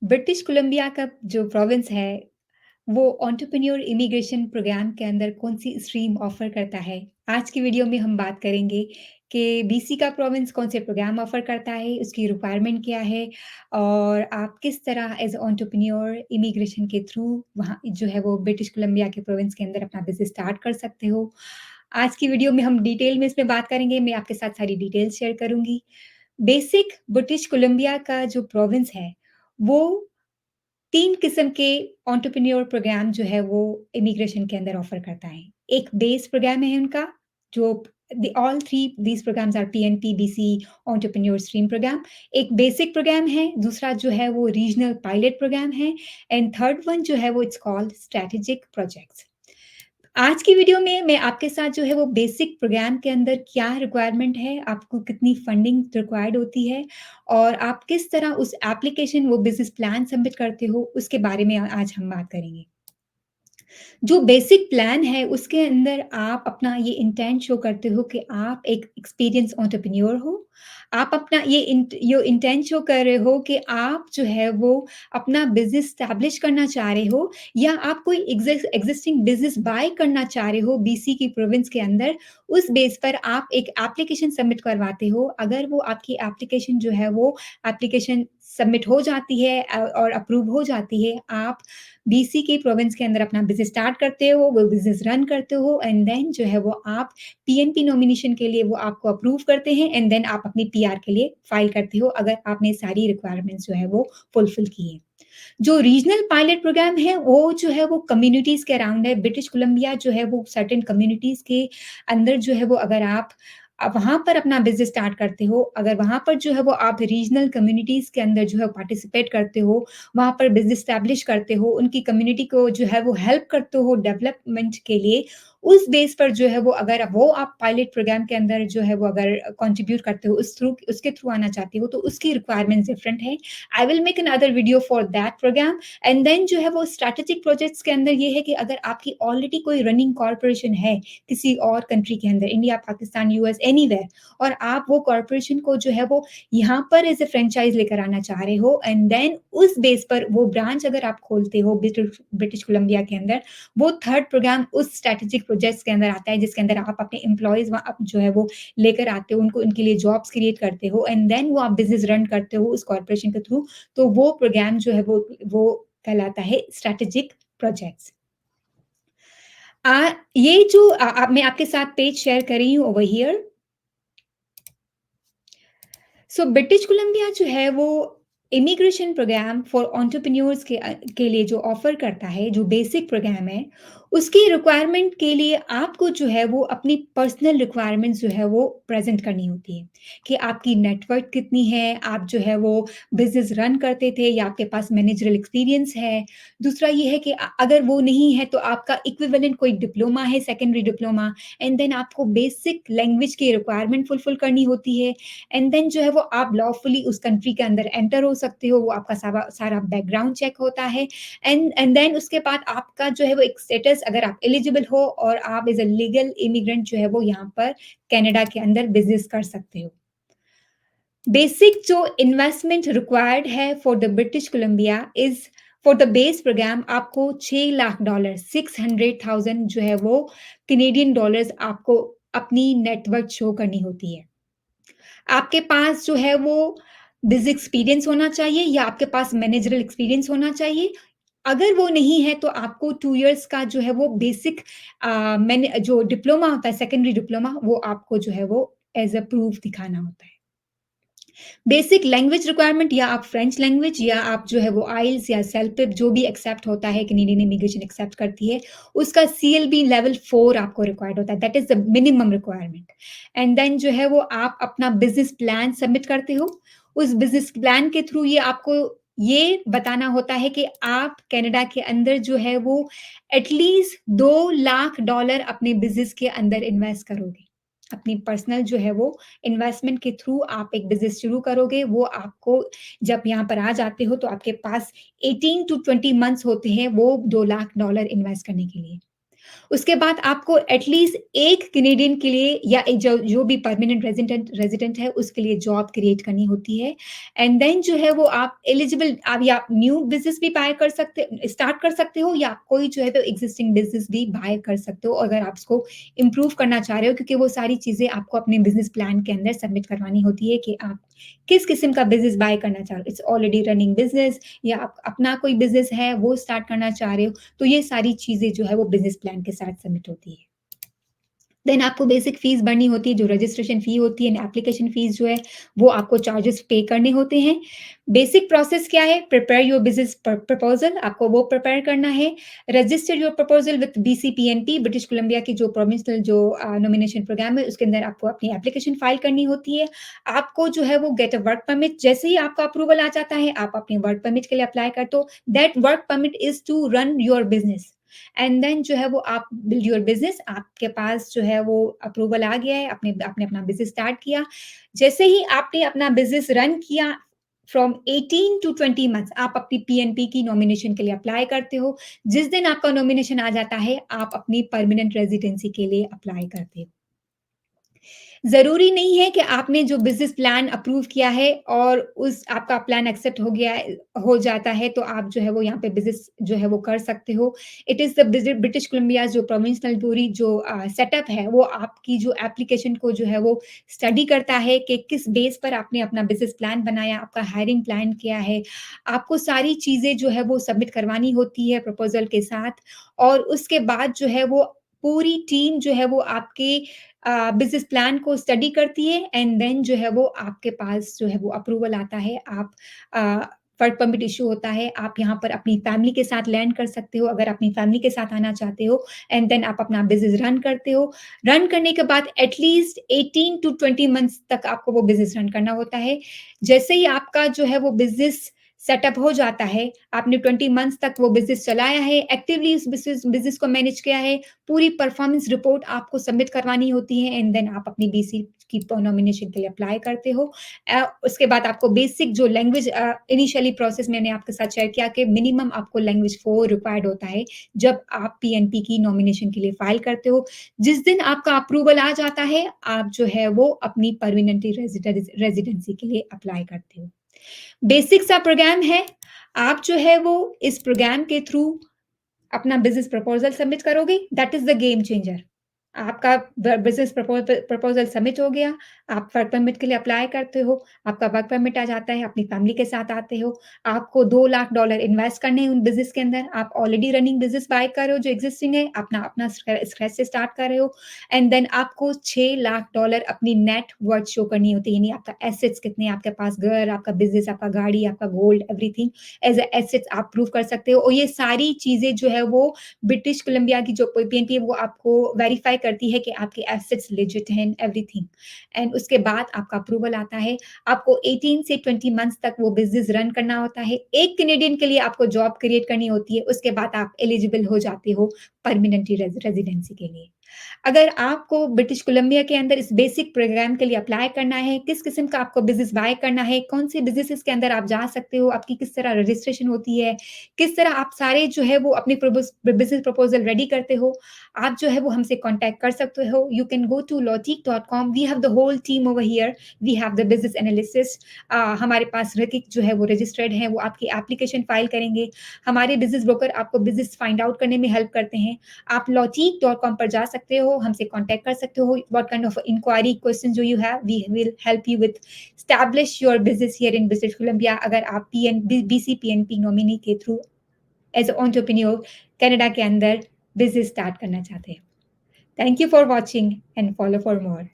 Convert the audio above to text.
British Columbia का जो province है, वो एंटरप्रेन्योर इमिग्रेशन प्रोग्राम के अंदर कौन-सी स्ट्रीम ऑफ़र करता है? आज की वीडियो में हम बात करेंगे कि बीसी का प्रोविंस कौन से प्रोग्राम ऑफ़र करता है, उसकी रिक्वायरमेंट क्या है और आप किस तरह एज़ अ एंटरप्रेन्योर इमिग्रेशन के थ्रू वहाँ जो है वो ब्रिटिश कोलंबिया के प्रोविंस के अंदर अपना बिज़नेस स्टार्ट कर सकते हो। आज की वीडियो में हम डिटेल में इसमें बात करेंगे, मैं आपके साथ सारी डिटेल्स शेयर करूँगी। बेसिक ब्रिटिश कोलंबिया का जो प्रोविंस है, वो 3 किस्म के एंटरप्रेन्योर प्रोग्राम जो है वो इमिग्रेशन के अंदर ऑफर करता है। एक बेस प्रोग्राम है उनका जो all 3 these programmes are PNP, BC entrepreneur stream programme. एक बेसिक प्रोग्राम है, दूसरा जो है वो रीजनल पायलट प्रोग्राम है एंड थर्ड वन जो है वो इट्स कॉल्ड स्ट्रैटेजिक प्रोजेक्ट्स। आज की वीडियो में मैं आपके साथ जो है वो बेसिक प्रोग्राम के अंदर क्या रिक्वायरमेंट है, आपको कितनी फंडिंग रिक्वायर्ड होती है और आप किस तरह उस एप्लीकेशन वो बिज़नेस प्लान सबमिट करते हो, उसके बारे में आज हम बात करेंगे। जो बेसिक प्लान है उसके अंदर आप अपना ये इंटेंट शो करते हो कि आप एक एक्सपीरियंस एंटरप्रेन्योर हो। आप अपना ये इंटेंट शो कर रहे हो कि आप जो है वो अपना बिज़नेस एस्टैब्लिश करना चाह रहे हो या आप कोई एक्जिस्टिंग बिज़नेस बाय करना चाह रहे हो बीसी की प्रोविंस के अंदर। उस बेस पर आप एक एप्लीकेशन सबमिट करवाते हो। अगर वो आपकी एप्लीकेशन जो है वो एप्लीकेशन सबमिट हो जाती है और अप्रूव हो जाती है, आप बीसी के प्रोविंस के अंदर अपना बिज़नेस स्टार्ट करते हो, वो बिज़नेस रन करते हो एंड देन जो है वो आप पीएनपी नॉमिनेशन के लिए वो आपको अप्रूव करते हैं एंड देन आप अपनी पीआर के लिए फाइल करते हो अगर आपने सारी रिक्वायरमेंट्स जो है वो फुलफिल की है। जो रीजनल पायलट प्रोग्राम है, वो जो है वो कम्युनिटीज़ के अराउंड है। ब्रिटिश कोलंबिया जो है वो सर्टेन कम्युनिटीज़ के अंदर जो है वो अगर आप वहाँ पर अपना बिज़नेस स्टार्ट करते हो, अगर वहाँ पर जो है वो आप रीजनल कम्युनिटीज़ के अंदर जो है पार्टिसिपेट करते हो, वहाँ पर बिज़नेस एस्टैब्लिश करते हो, उनकी कम्युनिटी को जो है वो हेल्प करते हो डेवलपमेंट के लिए, उस बेस पर जो है वो अगर वो आप पायलट प्रोग्राम के अंदर जो है वो अगर कंट्रीब्यूट करते हो, उसके थ्रू आना चाहते हो, तो उसकी रिक्वायरमेंट्स डिफरेंट है। I will make another video for that programme and then जो है वो स्ट्रैटेजिक प्रोजेक्ट्स के अंदर ये है कि अगर आपकी ऑलरेडी कोई रनिंग कॉर्पोरेशन है किसी और कंट्री के अंदर, इंडिया, पाकिस्तान, यूएस, एनीवेयर, और आप वो कॉर्पोरेशन को जो है वो यहाँ पर एज़ अ फ्रेंचाइज़ लेकर आना चाह रहे हो एंड देन उस बेस पर वो ब्रांच अगर आप खोलते हो ब्रिटिश कोलंबिया के अंदर, वो थर्ड प्रोग्राम उस स्ट्रैटेजिक प्रोजेक्ट्स के अंदर आता है जिसके अंदर आप अपने एम्प्लॉइज़ वहाँ जो है वो लेकर आते हो, उनको उनके लिए जॉब्स क्रिएट करते हो एंड देन वो आप बिज़नेस रन करते हो उस कॉर्पोरेशन के थ्रू, तो वो प्रोग्राम जो है वो कहलाता है स्ट्रैटेजिक प्रोजेक्ट्स। ये जो मैं आपके साथ पेज शेयर कर रही हूँ over here. So British Columbia जो है वो इमिग्रेशन प्रोग्राम फॉर एंटरप्रेन्योर्स के लिए जो ऑफर करता है, जो बेसिक प्रोग्राम है, उसकी रिक्वायरमेंट के लिए आपको जो है वो अपनी पर्सनल रिक्वायरमेंट्स जो है वो प्रेज़ेंट करनी होती है, कि आपकी नेटवर्क कितनी है, आप जो है वो बिज़नेस रन करते थे या आपके पास मैनेजरल एक्सपीरियंस है। दूसरा ये है कि अगर वो नहीं है तो आपका इक्विवेलेंट कोई डिप्लोमा है, सेकेंडरी डिप्लोमा, एंड देन आपको बेसिक लैंग्वेज की रिक्वायरमेंट फुलफिल करनी होती है एंड देन जो है वो आप लॉफुली उस कंट्री के अंदर एंटर हो सकते हो, वो आपका सारा सारा बैकग्राउंड चेक होता है एंड देन उसके बाद आपका जो है वो एक स्टेटस, अगर आप एलिजिबल हो और आप एज़ अ लीगल इमिग्रेंट जो है वो यहाँ पर कनाडा के अंदर बिज़नेस कर सकते हो। बेसिक जो इन्वेस्टमेंट रिक्वायर्ड है for the British Columbia is for the base programme आपको $6,00,000 600,000 जो है वो कैनेडियन डॉलर्स आपको अपनी नेटवर्थ शो करनी होती है। आपके पास जो है वो बिज़ एक्सपीरियंस होना चाहिए या आपके पास मैनेजरल एक्सपीरियंस होना चाहिए। अगर वो नहीं है तो आपको 2 इयर्स का जो है वो बेसिक मैंने जो डिप्लोमा होता है, सेकेंडरी डिप्लोमा, वो आपको जो है वो एज़ अ प्रूफ दिखाना होता है। बेसिक लैंग्वेज रिक्वायरमेंट, या आप फ्रेंच लैंग्वेज या आप जो है वो आइल्स या सेलपिप जो भी एक्सेप्ट होता है, कैनेडियन इमिग्रेशन एक्सेप्ट करती है, उसका सीएलबी लेवल 4 आपको रिक्वायर्ड होता है, that is the minimum requirement. And then जो है वो आप अपना बिज़नेस प्लान सबमिट करते हो। उस बिज़नेस प्लान के थ्रू ये आपको ये बताना होता है कि आप कनाडा के अंदर जो है वो एटलीस्ट $2,00,000 अपने बिज़नेस के अंदर इन्वेस्ट करोगे। अपनी पर्सनल जो है वो इन्वेस्टमेंट के थ्रू आप एक बिज़नेस शुरू करोगे, वो आपको जब यहाँ पर आ जाते हो तो आपके पास 18 टू 20 मंथ्स होते हैं वो $2,00,000 इन्वेस्ट करने के लिए। उसके बाद आपको एटलीस्ट एक कैनेडियन के लिए या एक जो जो भी परमानेंट रेज़िडेंट है, उसके लिए जॉब क्रिएट करनी होती है। एंड देन जो है वो आप एलिजिबल आप या न्यू बिज़नेस भी बाय कर सकते स्टार्ट कर सकते हो या कोई जो है तो एक्जिस्टिंग बिज़नेस भी बाय कर सकते हो अगर आप उसको इम्प्रूव करना चाह रहे हो क्योंकि वो सारी चीज़ें आपको अपने बिज़नेस प्लान के अंदर सबमिट करवानी होती है कि आप किस किस्म का बिज़नेस बाय करना चाह रहे हो। इट्स ऑलरेडी रनिंग बिज़नेस या आप अपना कोई बिज़नेस है, वो स्टार्ट करना चाह रहे हो। तो ये सारी चीज़ें जो है वो बिज़नेस प्लान के साथ सबमिट होती है। देन आपको बेसिक फ़ीस भरनी होती है, जो रजिस्ट्रेशन फ़ी होती है एंड एप्लीकेशन फ़ीस जो है, वो आपको चार्जेस पे करने होते हैं। बेसिक प्रोसेस क्या है? प्रिपेयर योर बिज़नेस प्रपोज़ल आपको वो प्रिपेयर करना है। Register your proposal with BCPNP British Columbia की जो प्रोविंशियल जो नॉमिनेशन प्रोग्राम है, उसके अंदर आपको अपनी एप्लीकेशन फ़ाइल करनी होती है। आपको जो है वो गेट अ वर्क परमिट जैसे ही आपका अप्रूवल आ जाता है, आप अपने वर्क परमिट के लिए अप्लाई करते हो। That work permit is to run your business. And then जो है वो आप बिल्ड योर बिज़नेस आपके पास जो है वो अप्रूवल आ गया है, आपने आपने अपना बिज़नेस स्टार्ट किया। जैसे ही आपने अपना बिज़नेस रन किया फ्रॉम 18 टू 20 मंथ्स आप अपनी पीएनपी की नॉमिनेशन के लिए अप्लाई करते हो। जिस दिन आपका नॉमिनेशन आ जाता है, आप अपनी परमानेंट रेज़िडेंसी के लिए अप्लाई करते हो। ज़रूरी नहीं है कि आपने जो बिज़नेस प्लान अप्रूव किया है और उस आपका प्लान एक्सेप्ट हो गया है हो जाता है, तो आप जो है वो यहाँ पे बिज़नेस जो है वो कर सकते हो। It is the British Columbia जो प्रोविंशियल पूरी जो सेटअप है, वो आपकी जो एप्लीकेशन को जो है वो स्टडी करता है कि किस बेस पर आपने अपना बिज़नेस प्लान बनाया, आपका हायरिंग प्लान क्या है। आपको सारी चीज़ें जो है वो सबमिट करवानी होती है प्रपोज़ल के साथ और उसके बाद जो है वो पूरी टीम जो है वो आपके बिज़नेस प्लान को स्टडी करती है एंड देन जो है वो आपके पास जो है वो अप्रूवल आता है। आप अ, वर्क परमिट इश्यू होता है। आप यहाँ पर अपनी फैमिली के साथ लैंड कर सकते हो अगर अपनी फैमिली के साथ आना चाहते हो एंड देन आप अपना बिज़नेस रन करते हो। रन करने के बाद एटलीस्ट 18 टू 20 मंथ्स तक आपको वो बिज़नेस रन करना होता है। जैसे ही आपका जो है वो बिज़नेस सेटअप हो जाता है, आपने 20 मंथ्स तक वो बिज़नेस चलाया है, एक्टिवली उस बिज़नेस बिज़नेस को मैनेज किया है, पूरी परफॉर्मेंस रिपोर्ट आपको सबमिट करवानी होती है एंड देन आप अपनी बीसी की नॉमिनेशन के लिए अप्लाई करते हो। उसके बाद आपको बेसिक जो लैंग्वेज इनिशियली प्रोसेस मैंने आपके साथ शेयर किया कि मिनिमम आपको लैंग्वेज 4 रिक्वायर्ड होता है जब आप पीएनपी की नॉमिनेशन के लिए फाइल करते हो। जिस दिन आपका अप्रूवल आ जाता है, आप जो है वो अपनी परमानेंटली रेजिडेंसी के लिए अप्लाई करते हो। बेसिक सा प्रोग्राम है। आप जो है वो इस प्रोग्राम के थ्रू अपना बिज़नेस प्रपोज़ल सबमिट करोगे, that is the game changer. आपका बिज़नेस प्रपोज़ल सबमिट हो गया, आप वर्क परमिट के लिए अप्लाई करते हो, आपका वर्क परमिट आ जाता है, अपनी फैमिली के साथ आते हो, आपको $2 लाख इन्वेस्ट करने हैं उन बिज़नेस के अंदर, आप ऑलरेडी रनिंग बिज़नेस बाय कर रहे हो जो एक्जिस्टिंग है, अपना अपना स्क्रैच से स्टार्ट कर रहे हो एंड देन आपको $6 लाख अपनी नेट वर्थ शो करनी होती है, यानी आपका एसेट्स कितने हैं आपके पास, घर, आपका बिज़नेस, आपका गाड़ी, आपका gold, everything as a assets आप प्रूव कर सकते हो और ये सारी चीज़ें जो है वो ब्रिटिश कोलंबिया की जो पीएनपी है वो आपको वेरीफाई करती है कि आपके एसेट्स लेजिट हैं एवरीथिंग एंड उसके बाद आपका अप्रूवल आता है। आपको 18 से 20 मंथ्स तक वो बिज़नेस रन करना होता है। एक कैनेडियन के लिए आपको जॉब क्रिएट करनी होती है, उसके बाद आप एलिजिबल हो जाते हो परमानेंटली रेज़िडेंसी के लिए। अगर आपको ब्रिटिश कोलंबिया के अंदर इस बेसिक प्रोग्राम के लिए अप्लाई करना है, किस किस्म का आपको बिज़नेस बाय करना है, कौन से बिज़नेसेस के अंदर आप जा सकते हो, आपकी किस तरह रजिस्ट्रेशन होती है, किस तरह आप सारे जो है वो अपनी बिज़नेस प्रपोज़ल रेडी करते हो, आप जो है वो हमसे कॉन्टैक्ट कर सकते हो। You can go to logic.com we have the whole team over here, we have the business analyst हमारे पास ऋतिक जो है वो रजिस्टर्ड हैं, वो आपकी एप्लीकेशन फाइल करेंगे। हमारे बिज़नेस ब्रोकर आपको बिज़नेस फाइंड आउट करने में हेल्प करते हैं। आप logic.com पर जा सकते हो, हमसे कॉन्टैक्ट कर सकते हो। What kind of inquiry question जो you have, we will help you with establish your business here in British Columbia अगर आप बीसी पीएनपी नॉमिनी के through as a entrepreneur Canada के अंदर बिज़नेस स्टार्ट करना चाहते हैं। Thank you for watching and follow for more.